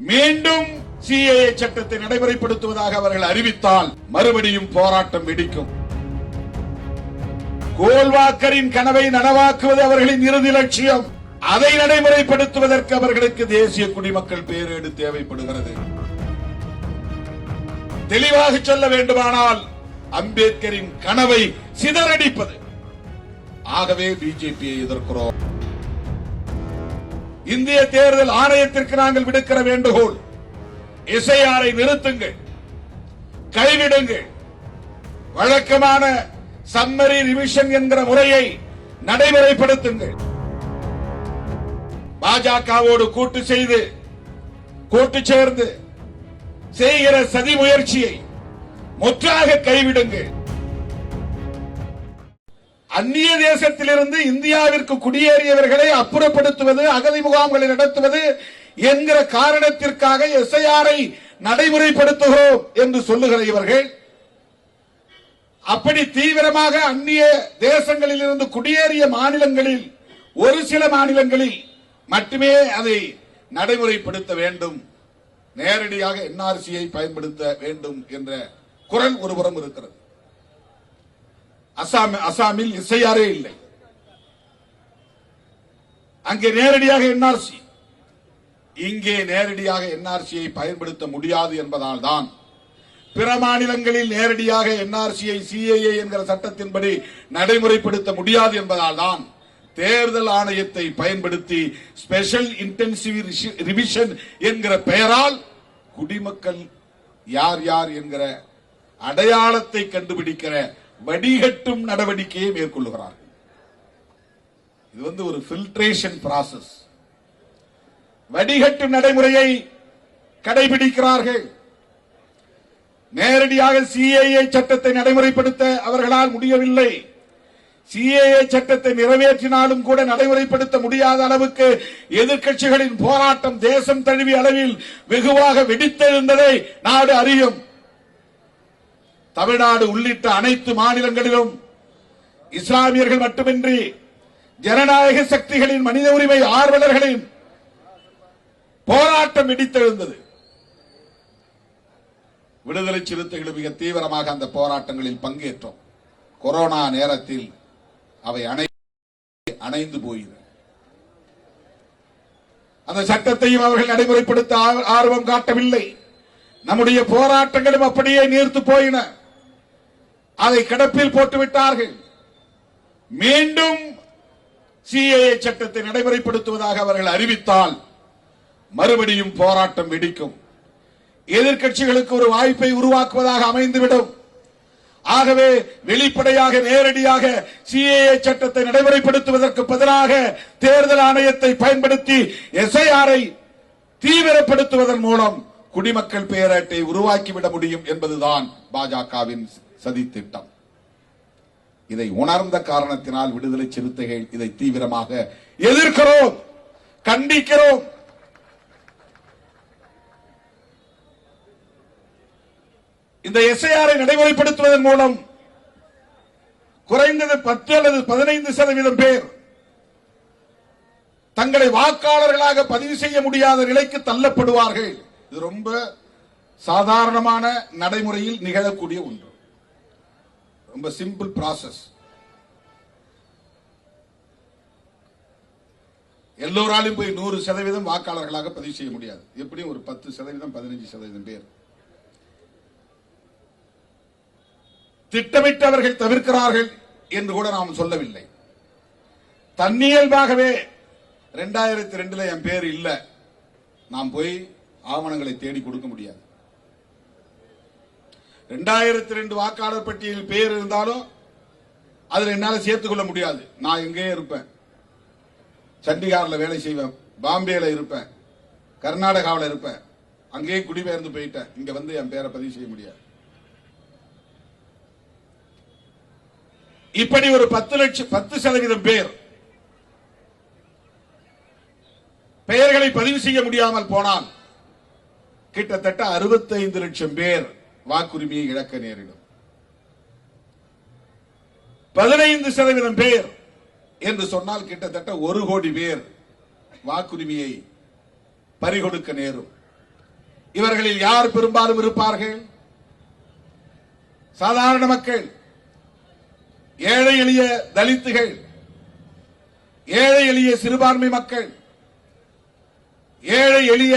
மீண்டும் சிஏஏ சட்டத்தை நடைமுறைப்படுத்துவதாக அவர்கள் அறிவித்தால் மறுபடியும் போராட்டம் வெடிக்கும். கோல்வாக்கரின் கனவை நனவாக்குவது அவர்களின் இறுதி லட்சியம். அதை நடைமுறைப்படுத்துவதற்கு அவர்களுக்கு தேசிய குடிமக்கள் பேரேடு தேவைப்படுகிறது. தெளிவாக சொல்ல வேண்டுமானால் அம்பேத்கரின் கனவை சிதறடிப்பது. ஆகவே பிஜேபியை எதிர்க்கிறோம். இந்திய தேர்தல் ஆணையத்திற்கு நாங்கள் விடுக்கிற வேண்டுகோள், எஸ்ஐஆரை நிறுத்துங்கள், கைவிடுங்கள். வழக்கமான சம்மரி ரிவிஷன் என்கிற முறையை நடைமுறைப்படுத்துங்கள். பாஜகவோடு கூட்டு சேர்ந்து செய்கிற சதி முயற்சியை முற்றாக கைவிடுங்கள். அந்நிய தேசத்திலிருந்து இந்தியாவிற்கு குடியேறியவர்களை அப்புறப்படுத்துவது, அகதி முகாம்களை நடத்துவது என்கிற காரணத்திற்காக எஸ்ஐஆரை நடைமுறைப்படுத்துகிறோம் என்று சொல்லுகிற இவர்கள் அப்படி தீவிரமாக அந்நிய தேசங்களில் இருந்து குடியேறிய மாநிலங்களில் ஒரு சில மாநிலங்களில் மட்டுமே அதை நடைமுறைப்படுத்த வேண்டும், நேரடியாக என்ஆர்சியை பயன்படுத்த வேண்டும் என்ற குரல் ஒருபுறம் இருக்கிறது. அசாமில் எஸ்ஐஆரே இல்லை, அங்கே நேரடியாக என்ஆர்சி. இங்கே நேரடியாக என்ஆர்சியை பயன்படுத்த முடியாது என்பதால் தான் பிற மாநிலங்களில் நேரடியாக என்ஆர்சியை சிஏஏ என்கிற சட்டத்தின்படி நடைமுறைப்படுத்த முடியாது என்பதால் தான் தேர்தல் ஆணையத்தை பயன்படுத்தி ஸ்பெஷல் இன்டென்சிவ் ரிவிஷன் என்கிற பெயரால் குடிமக்கள் யார் யார் என்கிற அடையாளத்தை கண்டுபிடிக்கிற வடிகட்டும் நடவடிக்கையை மேற்கொள்ளுகிறார்கள். இது ஒரு ஃபில்ட்ரேஷன் ப்ராசஸ். வடிகட்டும் நடைமுறையை கடைபிடிக்கிறார்கள். நேரடியாக சிஏஏ சட்டத்தை நடைமுறைப்படுத்த அவர்களால் முடியவில்லை. சிஏஏ சட்டத்தை நிறைவேற்றினாலும் கூட நடைமுறைப்படுத்த முடியாத அளவுக்கு எதிர்க்கட்சிகளின் போராட்டம் தேசம் தழுவிய அளவில் வெகுவாக வெடித்தெழுந்ததை நாடு அறியும். தமிழ்நாடு உள்ளிட்ட அனைத்து மாநிலங்களிலும் இஸ்லாமியர்கள் மட்டுமின்றி ஜனநாயக சக்திகளின், மனித உரிமை ஆர்வலர்களின் போராட்டம் வெடித்தெழுந்தது. விடுதலை சிறுத்தைகள் மிக தீவிரமாக அந்த போராட்டங்களில் பங்கேற்றோம். கொரோனா நேரத்தில் அவை அணைந்து போயின. அந்த சட்டத்தையும் அவர்கள் நடைமுறைப்படுத்த ஆர்வம் காட்டவில்லை. நம்முடைய போராட்டங்களும் அப்படியே நீர்த்து போயின. அதை கிடப்பில் போட்டுவிட்டார்கள். மீண்டும் சிஏஏ சட்டத்தை நடைமுறைப்படுத்துவதாக அவர்கள் அறிவித்தால் மறுபடியும் போராட்டம் வெடிக்கும். எதிர்க்கட்சிகளுக்கு ஒரு வாய்ப்பை உருவாக்குவதாக அமைந்துவிடும். ஆகவே வெளிப்படையாக நேரடியாக சிஏஏ சட்டத்தை நடைமுறைப்படுத்துவதற்கு பதிலாக தேர்தல் ஆணையத்தை பயன்படுத்தி எஸ்ஐஆரை தீவிரப்படுத்துவதன் மூலம் குடிமக்கள் பேரட்டை உருவாக்கிவிட முடியும் என்பதுதான் பாஜகவின் சதித்திட்டம். இதை உணர்ந்த காரணத்தினால் விடுதலை சிறுத்தைகள் இதை தீவிரமாக எதிர்க்கிறோம், கண்டிக்கிறோம். இந்த எஸ்ஐஆரை நடைமுறைப்படுத்துவதன் மூலம் குறைந்தது 10 அல்லது 15% பேர் தங்களை வாக்காளர்களாக பதிவு செய்ய முடியாத நிலைக்கு தள்ளப்படுவார்கள். இது ரொம்ப சாதாரணமான நடைமுறையில் நிகழக்கூடிய ஒன்று. ரொம்ப சிம்பிள் ப்ராசஸ். எல்லோராலும் போய் 100% வாக்காளர்களாக பதிவு செய்ய முடியாது. எப்படியும் ஒரு 10%, 15% பேர் திட்டமிட்டவர்கள் தவிர்க்கிறார்கள் என்று கூட நாம் சொல்லவில்லை. தன்னியல்பாகவே 2002 என் பேர் இல்ல, நாம் போய் ஆவணங்களை தேடி கொடுக்க முடியாது. 2002 வாக்காளர் பட்டியலில் பேர் இருந்தாலும் அதில் என்னால சேர்த்துக் கொள்ள முடியாது. நான் எங்கே இருப்பேன், சண்டிகார்ல வேலை செய்வேன், பாம்பேல இருப்பேன், கர்நாடகாவில் இருப்பேன், அங்கேயே குடிபெயர்ந்து போயிட்டேன். இங்க வந்து என் பேரை பதிவு செய்ய முடியாது. இப்படி ஒரு 10% பேர் பெயர்களை பதிவு செய்ய முடியாமல் போனால் கிட்டத்தட்ட 65 லட்சம் பேர் வாக்குரிமையை இழக்க நேரிடும். 15% பேர் என்று சொன்னால் கிட்டத்தட்ட 1 கோடி பேர் வாக்குரிமையை பறிகொடுக்க நேரும். இவர்களில் யார் பெரும்பாலும் இருப்பார்கள்? சாதாரண மக்கள், ஏழை எளிய தலித்துகள், ஏழை எளிய சிறுபான்மை மக்கள், ஏழை எளிய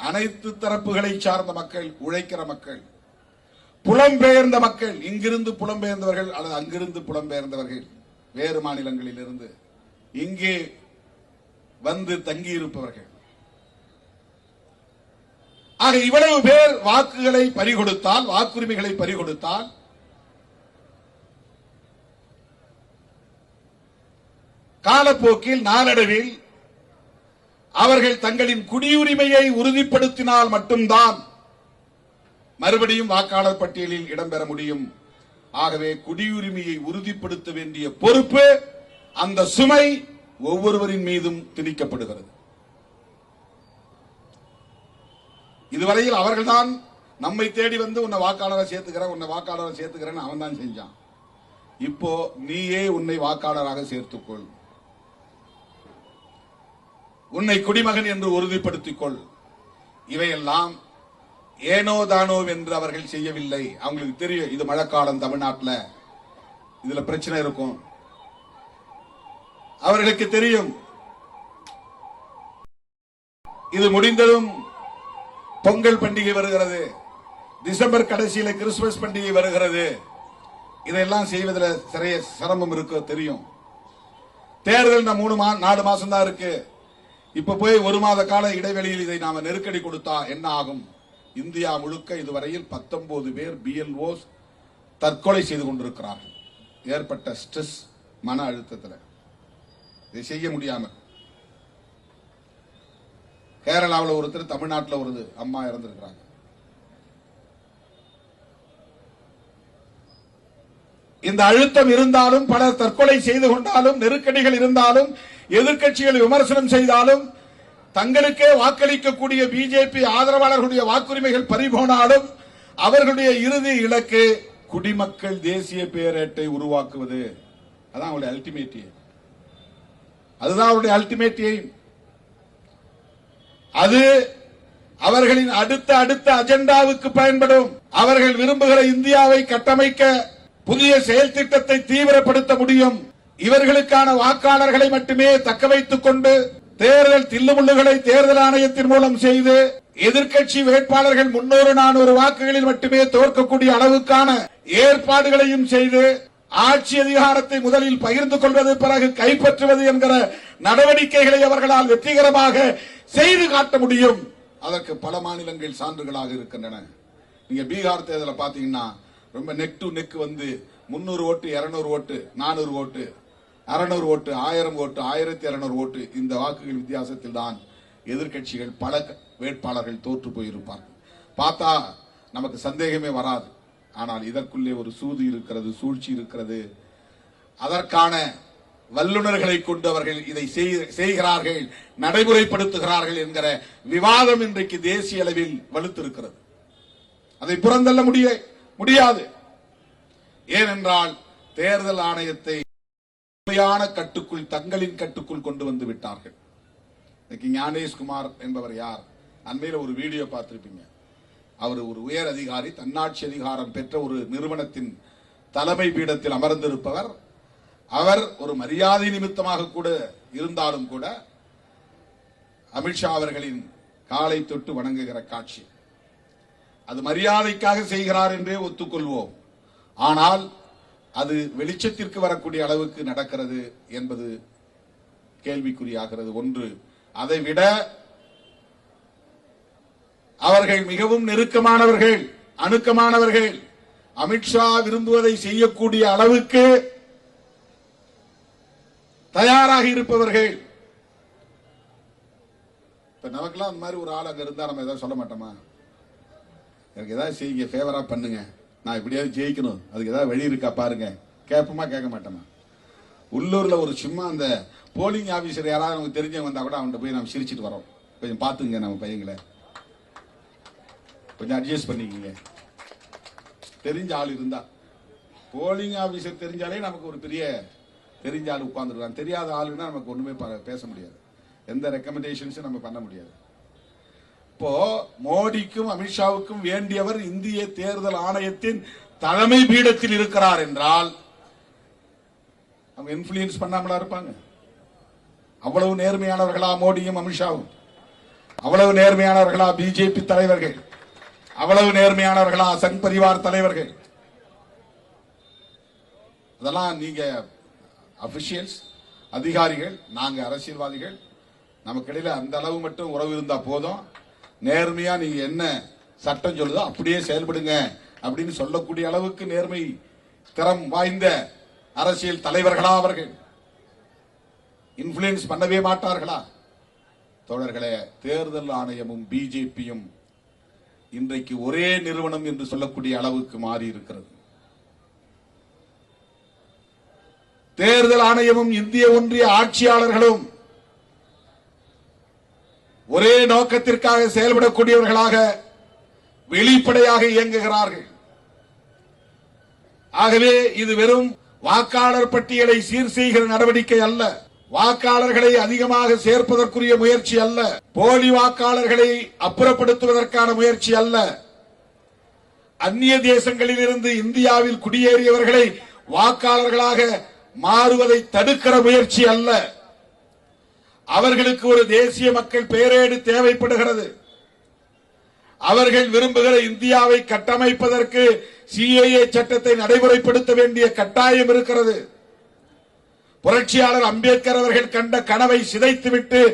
அனைத்து தரப்புகளை சார்ந்த மக்கள், உழைக்கிற மக்கள், புலம்பெயர்ந்த மக்கள், இங்கிருந்து புலம்பெயர்ந்தவர்கள் அல்லது அங்கிருந்து புலம்பெயர்ந்தவர்கள், வேறு மாநிலங்களில் இருந்து இங்கே வந்து தங்கியிருப்பவர்கள். ஆக இவ்வளவு பேர் வாக்குகளை பறிகொடுத்தால், வாக்குரிமைகளை பறிகொடுத்தால், காலப்போக்கில் நாளடைவில் அவர்கள் தங்களின் குடியுரிமையை உறுதிப்படுத்தினால் மட்டும்தான் மறுபடியும் வாக்காளர் பட்டியலில் இடம்பெற முடியும். ஆகவே குடியுரிமையை உறுதிப்படுத்த வேண்டிய பொறுப்பு, அந்த சுமை ஒவ்வொருவரின் மீதும் திணிக்கப்படுகிறது. இதுவரையில் அவர்கள்தான் நம்மை தேடி வந்து உன்னை வாக்காளரை சேர்த்துக்கிறேன் அவன் தான் செஞ்சான். இப்போ நீயே உன்னை வாக்காளராக சேர்த்துக்கொள், உன்னை குடிமகன் என்று உறுதிப்படுத்திக் கொள். இவையெல்லாம் ஏனோ தானோ என்று அவர்கள் செய்யவில்லை. அவங்களுக்கு தெரியும் இது மழைக்காலம், தமிழ்நாட்டில் இதுல பிரச்சனை இருக்கும். அவர்களுக்கு தெரியும் இது முடிந்ததும் பொங்கல் பண்டிகை வருகிறது, டிசம்பர் கடைசியில கிறிஸ்துமஸ் பண்டிகை வருகிறது. இதெல்லாம் செய்வதில் சிறைய சிரமம் இருக்க தெரியும். தேர்தல் 4 மாசம் தான் இருக்கு. இப்ப போய் 1 மாத கால இடைவெளியில் இதை நாம நெருக்கடி கொடுத்தா என்ன ஆகும்? இந்தியா முழுக்க இதுவரையில் 19 பேர் BLOs தற்கொலை செய்து கொண்டிருக்கிறார்கள். ஏற்பட்ட ஸ்ட்ரெஸ், மன அழுத்தத்தில் இதை செய்ய முடியாம. கேரளாவில் ஒருத்தர், தமிழ்நாட்டில் ஒரு அம்மா இறந்திருக்கிறாங்க. இந்த அழுத்தம் இருந்தாலும், பலர் தற்கொலை செய்து கொண்டாலும், நெருக்கடிகள் இருந்தாலும், எதிர்க்கட்சிகள் விமர்சனம் செய்தாலும், தங்களுக்கே வாக்களிக்கக்கூடிய பிஜேபி ஆதரவாளர்களுடைய வாக்குரிமைகள் பறிபோனாலும், அவர்களுடைய இறுதி இலக்கு குடிமக்கள் தேசிய பேரேட்டை உருவாக்குவது. அதான் அவருடைய அல்டிமேட் எய்ம். அதுதான் அவருடைய அல்டிமேட் எய்ம். அது அவர்களின் அடுத்த அஜெண்டாவுக்கு பயன்படும். அவர்கள் விரும்புகிற இந்தியாவை கட்டமைக்க புதிய செயல் திட்டத்தை தீவிரப்படுத்த முடியும். இவர்களுக்கான வாக்காளர்களை மட்டுமே தக்க வைத்துக் கொண்டு தேர்தல் தில்லுமுள்ளுகளை தேர்தல் ஆணையத்தின் மூலம் செய்து எதிர்க்கட்சி வேட்பாளர்கள் 300-400 வாக்குகளில் மட்டுமே தோற்கக்கூடிய அளவுக்கான ஏற்பாடுகளையும் செய்து ஆட்சி அதிகாரத்தை முதலில் பகிர்ந்து கொள்வது, பிறகு கைப்பற்றுவது என்கிற நடவடிக்கைகளை அவர்களால் வெற்றிகரமாக செய்து காட்ட முடியும். அதற்கு பல மாநிலங்கள் சான்றுகளாக இருக்கின்றன. நீங்க பீகார் தேர்தலை பாத்தீங்கன்னா ரொம்ப நெக் டு நெக் வந்து 300 ஓட்டு, 200 ஓட்டு, 400 ஓட்டு, 600 ஓட்டு, 1000 ஓட்டு, 1200 ஓட்டு, இந்த வாக்குகள் வித்தியாசத்தில் தான் எதிர்க்கட்சிகள் பல வேட்பாளர்கள் தோற்று போயிருப்பார்கள். பார்த்தா நமக்கு சந்தேகமே வராது. ஆனால் இதற்குள்ளே ஒரு சூது இருக்கிறது, சூழ்ச்சி இருக்கிறது. அதற்கான வல்லுநர்களை கொண்டு அவர்கள் இதை செய்கிறார்கள், நடைமுறைப்படுத்துகிறார்கள் என்கிற விவாதம் இன்றைக்கு தேசிய அளவில் வலுத்திருக்கிறது. அதை புறந்தள்ள முடியாது. ஏனென்றால் தேர்தல் ஆணையத்தை கட்டுக்குள், தங்களின் கட்டுக்குள் கொண்டு வந்து விட்டார்கள். ஞானேஷ்குமார் என்பவர் யார்? அண்மையில் ஒரு வீடியோ பார்த்திருப்பீங்க. அவர் ஒரு உயர் அதிகாரி, தன்னாட்சி அதிகாரம் பெற்ற ஒரு நிறுவனத்தின் தலைமை பீடத்தில் அமர்ந்திருப்பவர். அவர் ஒரு மரியாதை நிமித்தமாக கூட இருந்தாலும் கூட அமித்ஷா அவர்களின் காலை தொட்டு வணங்குகிற காட்சி, அது மரியாதைக்காக செய்கிறார் என்றே ஒத்துக்கொள்வோம். ஆனால் அது வெளிச்சத்திற்கு வரக்கூடிய அளவுக்கு நடக்கிறது என்பது கேள்விக்குறியாகிறது. ஒன்று. அதைவிட அவர்கள் மிகவும் நெருக்கமானவர்கள், அணுக்கமானவர்கள், அமித்ஷா விரும்புவதை செய்யக்கூடிய அளவுக்கு தயாராக இருப்பவர்கள். இப்ப நமக்கெல்லாம் அந்த மாதிரி ஒரு ஆள் அங்க இருந்தா நம்ம ஏதாவது சொல்ல மாட்டோமா? எனக்கு ஏதாவது செய்யுங்க, ஃபேவரா பண்ணுங்க, நான் இப்படியாவது ஜெயிக்கணும், அதுக்கு ஏதாவது வழி இருக்கா பாருங்க, கேட்போமா? கேட்க மாட்டோமா? உள்ளூர்ல ஒரு சும்மா அந்த போலிங் ஆபீசர் யாராவது நமக்கு தெரிஞ்சவங்க வந்தா கூட அவன்கிட்ட போய் நம்ம சிரிச்சிட்டு வரோம், கொஞ்சம் பாத்துங்க நம்ம பையங்களை, கொஞ்சம் அட்ஜஸ்ட் பண்ணிக்கங்க. தெரிஞ்ச ஆள் இருந்தா, போலிங் ஆபீசர் தெரிஞ்சாலே நமக்கு ஒரு பெரிய தெரிஞ்ச ஆள் உட்கார்ந்துருக்கான். தெரியாத ஆளுன்னா நமக்கு ஒண்ணுமே பேச முடியாது, எந்த ரெக்கமெண்டேஷன்ஸும் நம்ம பண்ண முடியாது. இப்போ மோடிக்கும் அமித்ஷாவுக்கும் வேண்டியவர் இந்திய தேர்தல் ஆணையத்தின் தலைமை பீடத்தில் இருக்கிறார் என்றால் அவங்க இன்ஃபுளுயன்ஸ் பண்ணாமலா இருப்பாங்க? அவ்வளவு நேர்மையானவர்களா மோடியும் அமித்ஷாவும்? அவ்வளவு நேர்மையானவர்களா பிஜேபி தலைவர்கள்? அவ்வளவு நேர்மையானவர்களா சங் பரிவார் தலைவர்கள்? அதெல்லாம் நீங்க அபிஷியல்ஸ், அதிகாரிகள், நாங்க அரசியல்வாதிகள். நமக்கிடையில அந்த அளவு மட்டும் உறவு இருந்தா போதும். நேர்மையா நீங்க என்ன சட்டம் சொல்லுதோ அப்படியே செயல்படுங்க அப்படின்னு சொல்லக்கூடிய அளவுக்கு நேர்மை திறம் வாய்ந்த அரசியல் தலைவர்களா அவர்கள்? இன்ஃபுளுயன்ஸ் பண்ணவே மாட்டார்களா? தோழர்களே, தேர்தல் ஆணையமும் பிஜேபியும் இன்றைக்கு ஒரே நிறுவனம் என்று சொல்லக்கூடிய அளவுக்கு மாறி இருக்கிறது. தேர்தல் ஆணையமும் இந்திய ஒன்றிய ஆட்சியாளர்களும் ஒரே நோக்கத்திற்காக செயல்படக்கூடியவர்களாக வெளிப்படையாக இயங்குகிறார்கள். ஆகவே இது வெறும் வாக்காளர் பட்டியலை சீர் செய்கிற நடவடிக்கை அல்ல, வாக்காளர்களை அதிகமாக சேர்ப்பதற்குரிய முயற்சி அல்ல, போலி வாக்காளர்களை அப்புறப்படுத்துவதற்கான முயற்சி அல்ல, அந்நிய தேசங்களில் இருந்து இந்தியாவில் குடியேறியவர்களை வாக்காளர்களாக மாறுவதை தடுக்கிற முயற்சி அல்ல. அவர்களுக்கு ஒரு தேசிய மக்கள் பேரேடு தேவைப்படுகிறது. அவர்கள் விரும்புகிற இந்தியாவை கட்டமைப்பதற்கு சிஏஏ சட்டத்தை நடைமுறைப்படுத்த வேண்டிய கட்டாயம் இருக்கிறது. புரட்சியாளர் அம்பேத்கர் அவர்கள் கண்ட கனவை சிதைத்துவிட்டு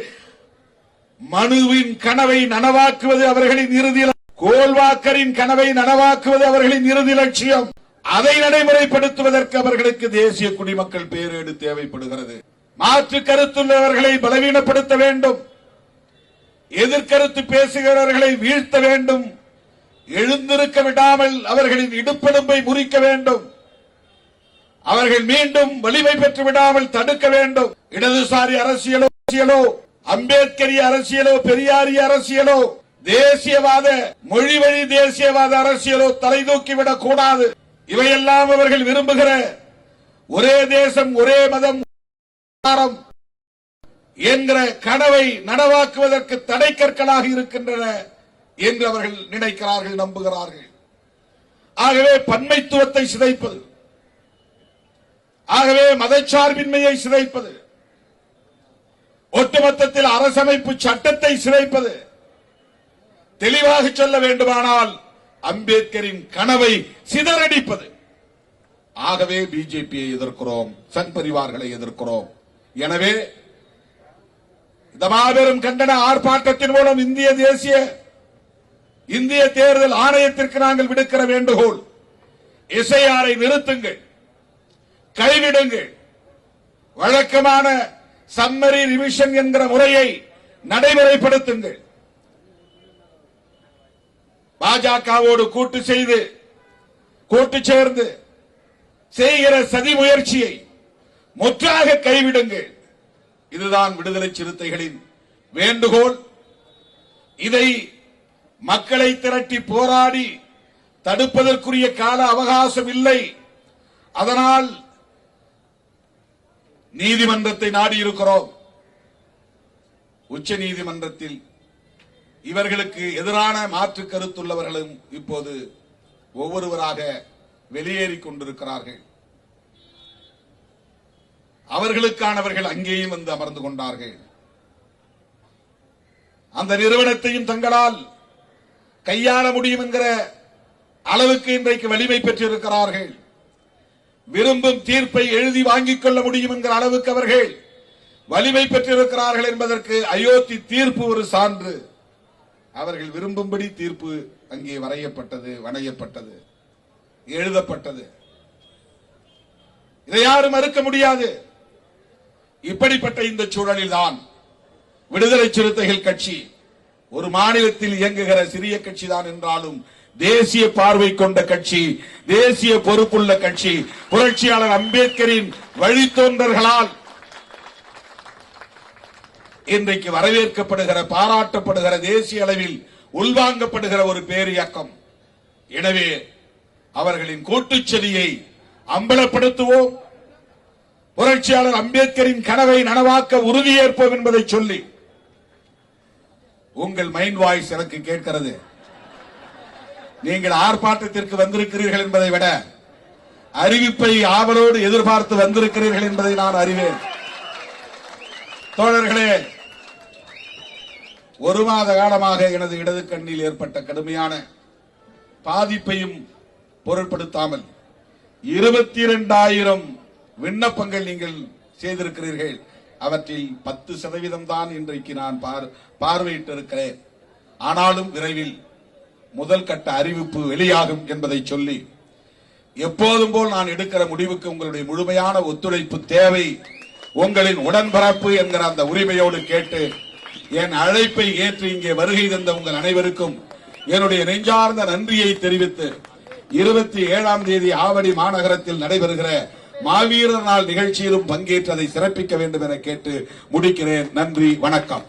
மனுவின் கனவை நனவாக்குவது அவர்களின் இறுதி, கோல்வாக்கரின் கனவை நனவாக்குவது அவர்களின் இறுதி லட்சியம். அதை நடைமுறைப்படுத்துவதற்கு அவர்களுக்கு தேசிய குடிமக்கள் பேரேடு தேவைப்படுகிறது. மாற்று கருத்துள்ளவர்களை பலவீனப்படுத்த வேண்டும், எதிர்கருத்து பேசுகிறவர்களை வீழ்த்த வேண்டும், எழுந்திருக்க விடாமல் அவர்களின் இடுப்பெலும்பை முறிக்க வேண்டும், அவர்கள் மீண்டும் வலிமை பெற்று விடாமல் தடுக்க வேண்டும். இடதுசாரி அரசியலோ, அம்பேத்கரிய அரசியலோ, பெரியாரிய அரசியலோ, தேசியவாத மொழி வழி தேசியவாத அரசியலோ தலை தூக்கிவிடக் கூடாது. இவையெல்லாம் அவர்கள் விரும்புகிற ஒரே தேசம், ஒரே மதம் என்கிற கனவை நனவாக்குவதற்கு தடை கற்களாக இருக்கின்றன என்று அவர்கள் நினைக்கிறார்கள், நம்புகிறார்கள். ஆகவே பன்மைத்துவத்தை சிதைப்பது, ஆகவே மதச்சார்பின்மையை சிதைப்பது, ஒட்டுமொத்தத்தில் அரசமைப்பு சட்டத்தை சிதைப்பது, தெளிவாக சொல்ல வேண்டுமானால் அம்பேத்கரின் கனவை சிதறடிப்பது. ஆகவே பிஜேபியை எதிர்க்கிறோம், சங் பரிவார்களை எதிர்க்கிறோம். எனவே இந்த மாபெரும் கண்டன ஆர்ப்பாட்டத்தின் மூலம் இந்திய தேர்தல் ஆணையத்திற்கு நாங்கள் விடுக்கிற வேண்டுகோள், எஸ்ஐஆரை நிறுத்துங்கள், கைவிடுங்கள், வழக்கமான சம்மரி ரிவிஷன் என்கிற முறையை நடைமுறைப்படுத்துங்கள். பாஜகவோடு கூட்டு சேர்ந்து செய்கிற சதி முயற்சியை முற்றாக கைவிடுங்கள். இதுதான் விடுதலை சிறுத்தைகளின் வேண்டுகோள். இதை மக்களை திரட்டி போராடி தடுப்பதற்குரிய கால அவகாசம் இல்லை. அதனால் நீதிமன்றத்தை நாடியிருக்கிறோம். உச்ச நீதிமன்றத்தில் இவர்களுக்கு எதிரான மாற்று கருத்துள்ளவர்களும் இப்போது ஒவ்வொருவராக வெளியேறிக் கொண்டிருக்கிறார்கள். அவர்களுக்கானவர்கள் அங்கேயும் வந்து அமர்ந்து கொண்டார்கள். அந்த நிறுவனத்தையும் தங்களால் கையாள முடியும் என்கிற அளவுக்கு இன்றைக்கு வலிமை பெற்றிருக்கிறார்கள். விரும்பும் தீர்ப்பை எழுதி வாங்கிக் கொள்ள முடியும் என்கிற அளவுக்கு அவர்கள் வலிமை பெற்றிருக்கிறார்கள் என்பதற்கு அயோத்தி தீர்ப்பு ஒரு சான்று. அவர்கள் விரும்பும்படி தீர்ப்பு அங்கே வரையப்பட்டது, வணையப்பட்டது, எழுதப்பட்டது. இதை யாரும் மறுக்க முடியாது. இப்படிப்பட்ட இந்த சூழலில் தான் விடுதலை சிறுத்தைகள் கட்சி ஒரு மாநிலத்தில் இயங்குகிற சிறிய கட்சி தான் என்றாலும் தேசிய பார்வை கொண்ட கட்சி, தேசிய பொறுப்புள்ள கட்சி, புரட்சியாளர் அம்பேத்கரின் வழித்தோன்றல்களால் இன்றைக்கு வரவேற்கப்படுகிற, பாராட்டப்படுகிற, தேசிய அளவில் உள்வாங்கப்படுகிற ஒரு பேரியக்கம். எனவே அவர்களின் கூட்டுச்சதியை அம்பலப்படுத்துவோம், புரட்சியாளர் அம்பேத்கரின் கனவை நனவாக்க உறுதியேற்போம் என்பதை சொல்லி உங்கள் மைண்ட் வாய்ஸ் எனக்கு கேட்கிறது. நீங்கள் ஆர்ப்பாட்டத்திற்கு வந்திருக்கிறீர்கள் என்பதை விட அறிவிப்பை ஆவலோடு எதிர்பார்த்து வந்திருக்கிறீர்கள் என்பதை நான் அறிவேன். தோழர்களே, ஒரு மாத காலமாக எனது இடது கண்ணில் ஏற்பட்ட கடுமையான பாதிப்பையும் பொருட்படுத்தாமல் 22,000 விண்ணப்பங்கள் நீங்கள் செய்திருக்கிறீர்கள். அவற்றில் 10% தான் இன்றைக்கு நான் பார்வையிட்டிருக்கிறேன். ஆனாலும் விரைவில் முதல் கட்ட அறிவிப்பு வெளியாகும் என்பதை சொல்லி, எப்போதும் போல் நான் எடுக்கிற முடிவுக்கு உங்களுடைய முழுமையான ஒத்துழைப்பு தேவை, உங்களின் உடன்பிறப்பு என்கிற அந்த உரிமையோடு கேட்டு என் அழைப்பை ஏற்று இங்கே வருகை தந்த உங்கள் அனைவருக்கும் என்னுடைய நெஞ்சார்ந்த நன்றியை தெரிவித்து 27ஆம் தேதி ஆவடி மாநகரத்தில் நடைபெறுகிற மாவீரர் நாள் நிகழ்ச்சியிலும் பங்கேற்றதை சிறப்பிக்க வேண்டும் என கேட்டு முடிக்கிறேன். நன்றி, வணக்கம்.